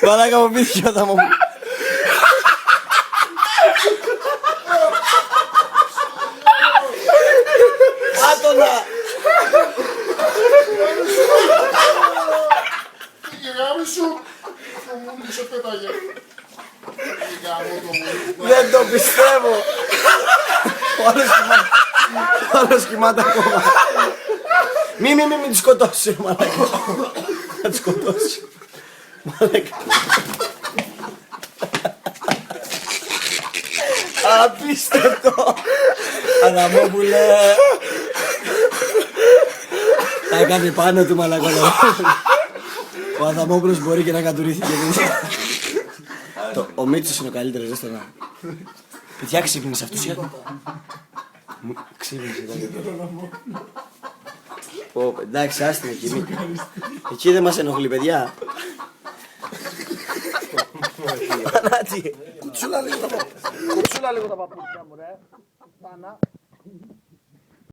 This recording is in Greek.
Μαλάκα μου πήθηκε όταν μου... Άτονα! Και γάμι σου. Μου μίλησε πέταγε. Δεν το πιστεύω! Ο άλλος κοιμάται ακόμα. Μην τη σκοτώσει, μαλάκα. Θα τη σκοτώσει. Μαλάκα. Απίστευτο! Αδαμόπουλε! Θα κάνει πάνω του μαλάκα. Ο Αδαμόπουλος μπορεί και να κατουρήθηκε. Ο Μίτσος είναι ο καλύτερος, δεν στο να. Παιδιά, ξύπνησε αυτούς ή ξύπνησε. Εντάξει, άστην εκεί. Εκεί δεν μας ενοχλεί, παιδιά. Πανάτσι. Κουτσούλα λίγο τα παπούτσια μου, ρε.